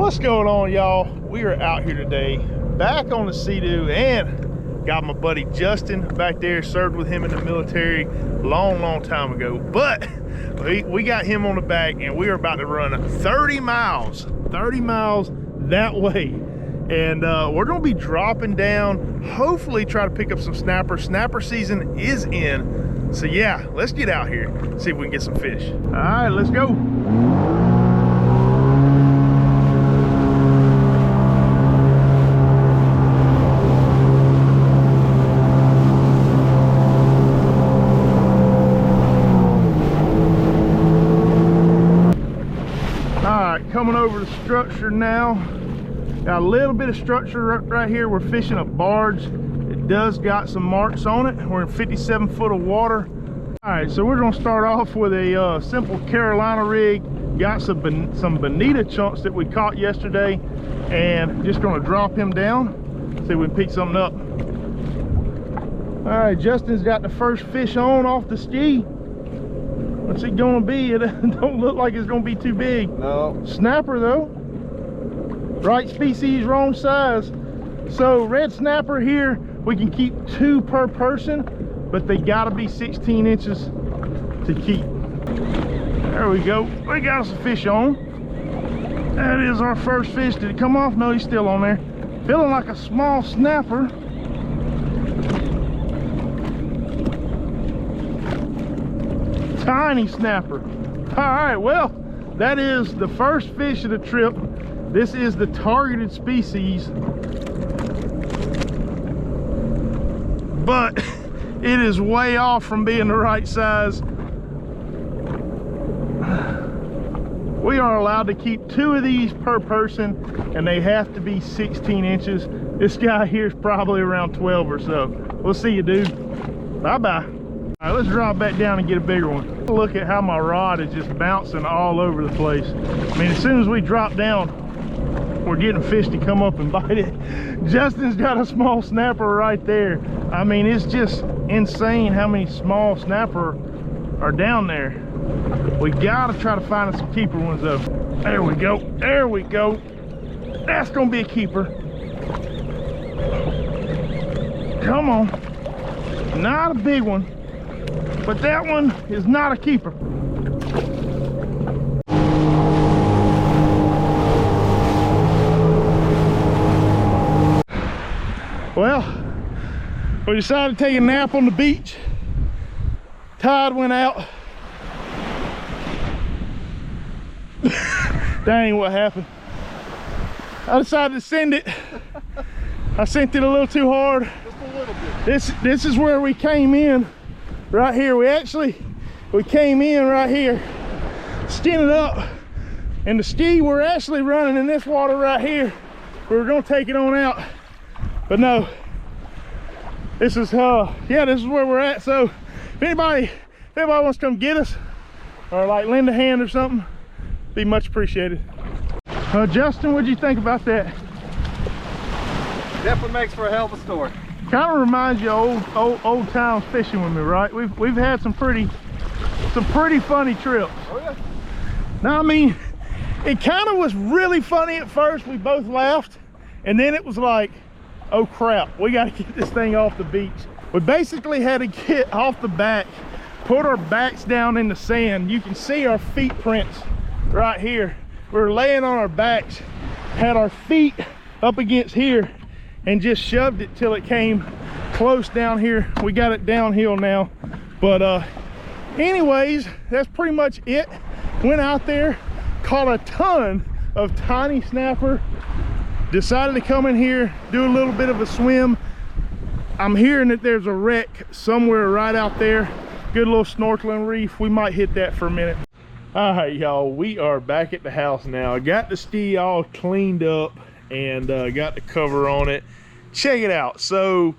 What's going on, y'all? We are out here today, back on the Sea-Doo, and got my buddy Justin back there. Served with him in the military long time ago, but we got him on the back, and we are about to run 30 miles that way, and we're gonna be dropping down, hopefully try to pick up some snapper. Snapper season is in, so yeah, let's get out here, see if we can get some fish. All right, let's go. Coming over the structure now. Got a little bit of structure right here. We're fishing a barge. It does got some marks on it. We're in 57 foot of water. All right, so we're gonna start off with a simple Carolina rig. Got some bonita chunks that we caught yesterday, and just gonna drop him down, see if we can pick something up. All right, Justin's got the first fish on off the ski. What's it gonna be? It don't look like it's gonna be too big. No. Snapper though. Right species, wrong size. So red snapper here, we can keep 2 per person, but they gotta be 16 inches to keep. There we go. We got us a fish on. That is our first fish. Did it come off? No, he's still on there. Feeling like a small snapper. Tiny snapper. All right, well, that is the first fish of the trip. This is the targeted species, but it is way off from being the right size. We are allowed to keep 2 of these per person, and they have to be 16 inches. This guy here is probably around 12 or so. We'll see you, dude. Bye-bye. All right, let's drop back down and get a bigger one. Look at how my rod is just bouncing all over the place. I mean, as soon as we drop down, we're getting fish to come up and bite it. Justin's got a small snapper right there. I mean, it's just insane how many small snapper are down there. We gotta try to find us some keeper ones though. There we go, there we go. That's gonna be a keeper. Come on. Not a big one, but that one is not a keeper. Well, we decided to take a nap on the beach. Tide went out. That ain't what happened. I decided to send it. I sent it a little too hard. Just a little bit. This is where we came in. Right here, we came in right here, skinning up, and the ski we're actually running in this water right here. We were gonna take it on out, but no, this is yeah, this is where we're at. So if anybody wants to come get us or like lend a hand or something, be much appreciated. Justin, what'd you think about that? Definitely makes for a hell of a story. Kind of reminds you of old times fishing with me, right? We've had some pretty funny trips. Oh yeah. Now, I mean, it kind of was really funny at first. We both laughed, and then it was like, oh crap, we got to get this thing off the beach. We basically had to get off the back, put our backs down in the sand. You can see our feet prints right here. We were laying on our backs, had our feet up against here, and just shoved it till it came close down here. We got it downhill now, but anyways, that's pretty much it. Went out there, caught a ton of tiny snapper, decided to come in here, do a little bit of a swim. I'm hearing that there's a wreck somewhere right out there. Good little snorkeling reef. We might hit that for a minute. All right, y'all, we are back at the house now. I got the ski all cleaned up and got the cover on it. Check it out. So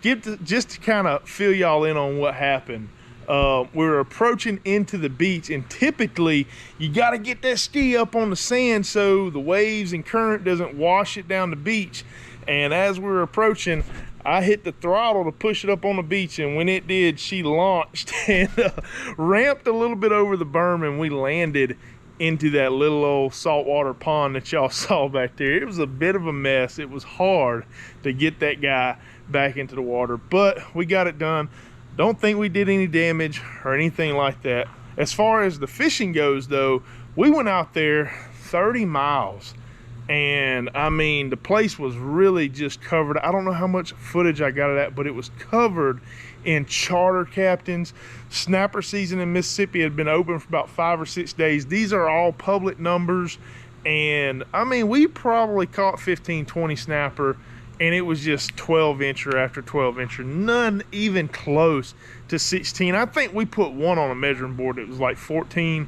just to kind of fill y'all in on what happened, we're approaching into the beach, and typically you got to get that ski up on the sand so the waves and current doesn't wash it down the beach. And as we were approaching, I hit the throttle to push it up on the beach, and when it did, she launched and ramped a little bit over the berm, and we landed into that little old saltwater pond that y'all saw back there. It was a bit of a mess. It was hard to get that guy back into the water, but we got it done. Don't think we did any damage or anything like that. As far as the fishing goes though, we went out there 30 miles. And I mean, the place was really just covered. I don't know how much footage I got of that, but it was covered in charter captains. Snapper season in Mississippi had been open for about 5 or 6 days. These are all public numbers. And I mean, we probably caught 15, 20 snapper, and it was just 12-incher after 12-incher. None even close to 16. I think we put one on a measuring board that was like 14.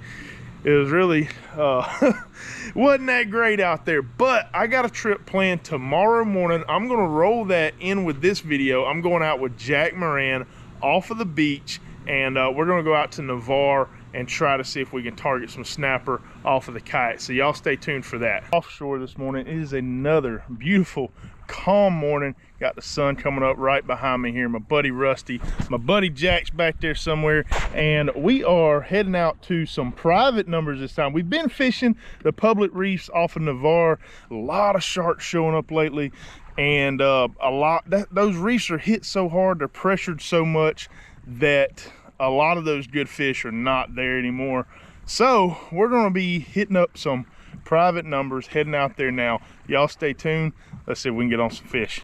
It was really, wasn't that great out there, but I got a trip planned tomorrow morning. I'm gonna roll that in with this video. I'm going out with Jack Moran off of the beach, and we're gonna go out to Navarre and try to see if we can target some snapper off of the kite. So y'all stay tuned for that. Offshore this morning, it is another beautiful, calm morning. Got the sun coming up right behind me here. My buddy Rusty, my buddy Jack's back there somewhere, and we are heading out to some private numbers this time. We've been fishing the public reefs off of Navarre. A lot of sharks showing up lately, and those reefs are hit so hard, they're pressured so much that a lot of those good fish are not there anymore. So we're going to be hitting up some private numbers, heading out there now. Y'all stay tuned. Let's see if we can get on some fish.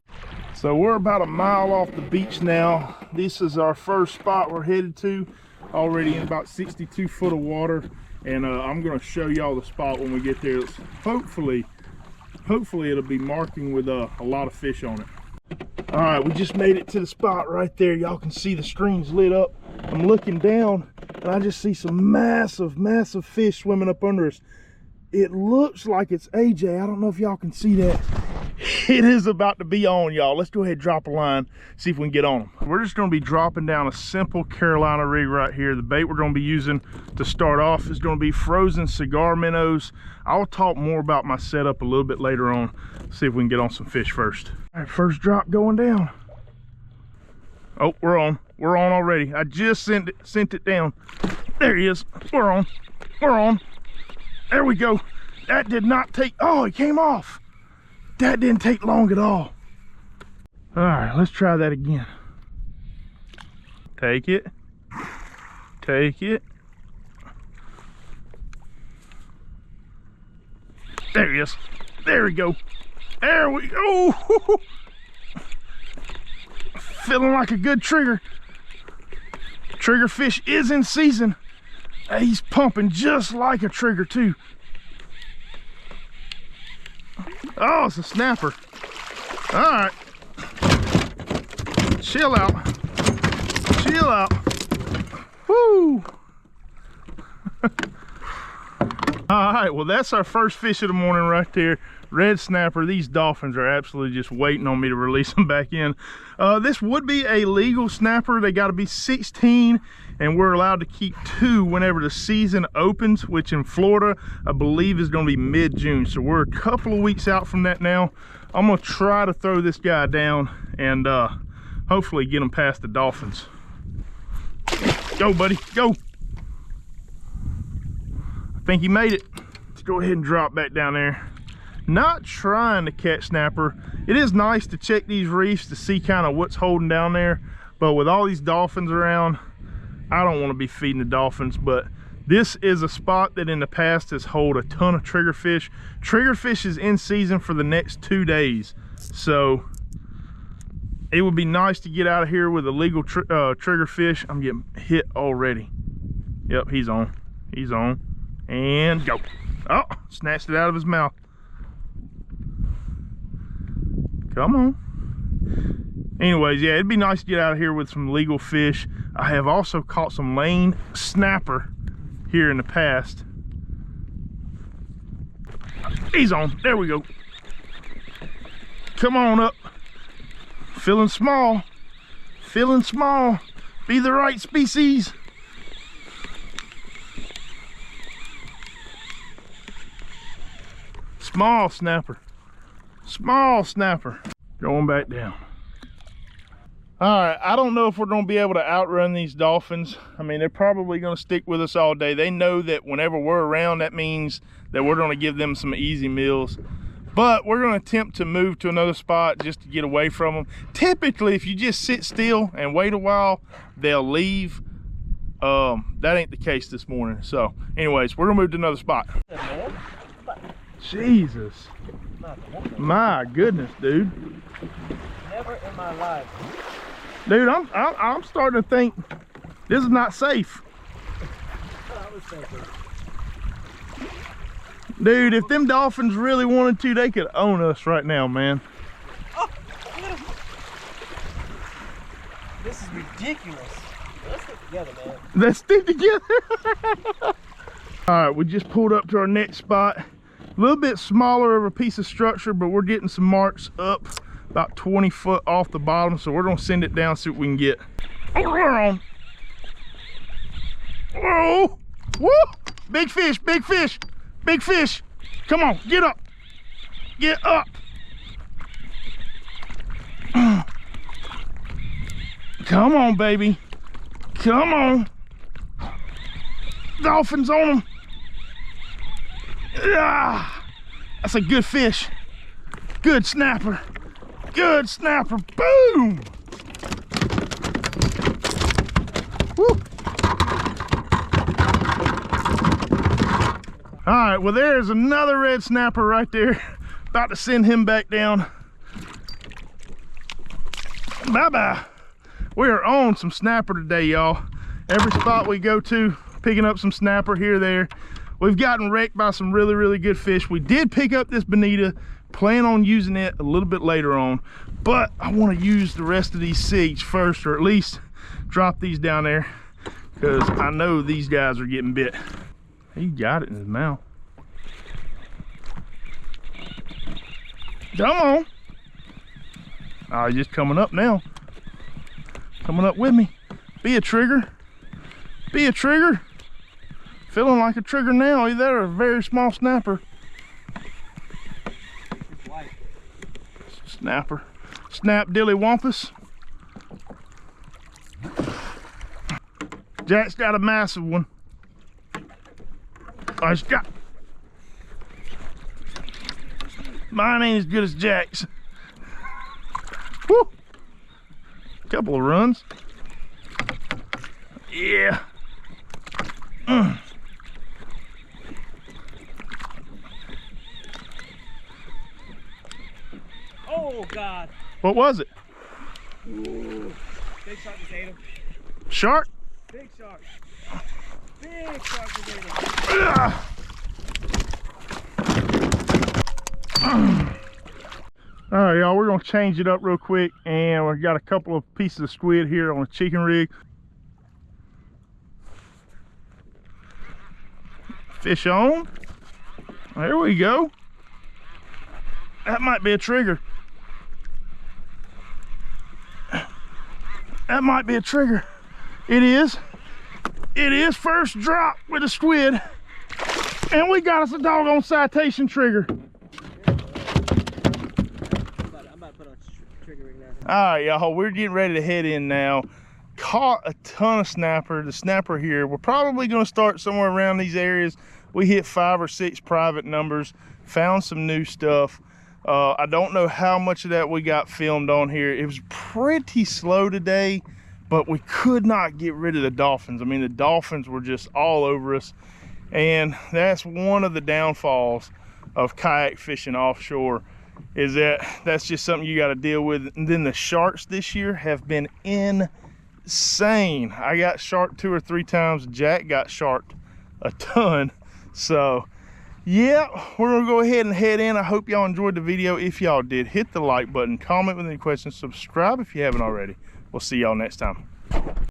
So we're about a mile off the beach now. This is our first spot we're headed to, already in about 62 foot of water. And I'm going to show y'all the spot when we get there. Hopefully it'll be marking with a lot of fish on it. All right, we just made it to the spot right there. Y'all can see the stream's lit up. I'm looking down and I just see some massive fish swimming up under us. It looks like it's AJ. I don't know if y'all can see that. It is about to be on, y'all. Let's go ahead and drop a line, see if we can get on them. We're just going to be dropping down a simple Carolina rig right here. The bait we're going to be using to start off is going to be frozen cigar minnows. I'll talk more about my setup a little bit later on. See if we can get on some fish first. All right, first drop going down. Oh, we're on. We're on already. I just sent it down. There he is. We're on. We're on. There we go. That did not take, oh, it came off. That didn't take long at all. All right, let's try that again. Take it. Take it. There he is. There we go. There we go. Feeling like a good trigger. Trigger fish is in season. He's pumping just like a trigger too. Oh, it's a snapper. All right. Chill out. Chill out. Woo. All right, well, that's our first fish of the morning right there. Red snapper. These dolphins are absolutely just waiting on me to release them back in. This would be a legal snapper. They got to be 16, and we're allowed to keep 2 whenever the season opens, which in Florida, I believe is going to be mid-June. So we're a couple of weeks out from that now. I'm going to try to throw this guy down and hopefully get him past the dolphins. Go, buddy, go. I think he made it. Let's go ahead and drop back down there. Not trying to catch snapper. It is nice to check these reefs to see kind of what's holding down there, but with all these dolphins around, I don't want to be feeding the dolphins. But this is a spot that in the past has held a ton of triggerfish. Triggerfish is in season for the next 2 days, so it would be nice to get out of here with a legal triggerfish. I'm getting hit already. Yep, he's on. He's on. And go. Oh, snatched it out of his mouth. Come on. Anyways, yeah, it'd be nice to get out of here with some legal fish. I have also caught some lane snapper here in the past. He's on. There we go. Come on up. Feeling small. Feeling small. Be the right species. Small snapper. Small snapper. Going back down. All right, I don't know if we're gonna be able to outrun these dolphins. I mean, they're probably gonna stick with us all day. They know that whenever we're around, that means that we're gonna give them some easy meals. But we're gonna attempt to move to another spot just to get away from them. Typically, if you just sit still and wait a while, they'll leave. That ain't the case this morning. So anyways, we're gonna move to another spot. Jesus. My goodness, dude. Never in my life. Dude, I'm starting to think this is not safe. I was thinking. Dude, if them dolphins really wanted to, they could own us right now, man. Oh, this is ridiculous. Let's stick together, man. Let's stick together. All right, we just pulled up to our next spot. A little bit smaller of a piece of structure, but we're getting some marks up about 20 foot off the bottom, so we're gonna send it down, see what we can get. Oh, woo! Big fish, big fish, big fish. Come on, get up, get up. Come on, baby, come on. Dolphins on them. Ah, that's a good fish. Good snapper. Good snapper. Boom! Woo! All right, well, there's another red snapper right there. About to send him back down. Bye-bye. We are on some snapper today, y'all. Every spot we go to, picking up some snapper here, there. We've gotten wrecked by some really, really good fish. We did pick up this bonita. Plan on using it a little bit later on, but I want to use the rest of these sigs first, or at least drop these down there, because I know these guys are getting bit. He got it in his mouth. Come on. Oh, he's just coming up now. Coming up with me. Be a trigger. Be a trigger. Feeling like a trigger now. They're a very small snapper. Snapper. Snap dilly wampus. Jack's got a massive one. Oh, he's got. Mine ain't as good as Jack's. Woo! Couple of runs. Yeah. Oh, God. What was it? Ooh. Big shark just ate him. Shark? Big shark. Big shark just ate him. All right, y'all, we're gonna change it up real quick, and we've got a couple of pieces of squid here on a chicken rig. Fish on. There we go. That might be a trigger. That might be a trigger. It is. It is first drop with a squid. And we got us a doggone citation trigger. I'm about to put on trigger rig now. All right, y'all, we're getting ready to head in now. Caught a ton of snapper. The snapper here, we're probably going to start somewhere around these areas. We hit 5 or 6 private numbers, found some new stuff. I don't know how much of that we got filmed on here. It was pretty slow today, but we could not get rid of the dolphins. I mean, the dolphins were just all over us. And that's one of the downfalls of kayak fishing offshore, is that's just something you got to deal with. And then the sharks this year have been insane. I got sharked 2 or 3 times. Jack got sharked a ton. So yeah, we're gonna go ahead and head in. I hope y'all enjoyed the video. If y'all did, hit the like button, comment with any questions, subscribe if you haven't already. We'll see y'all next time.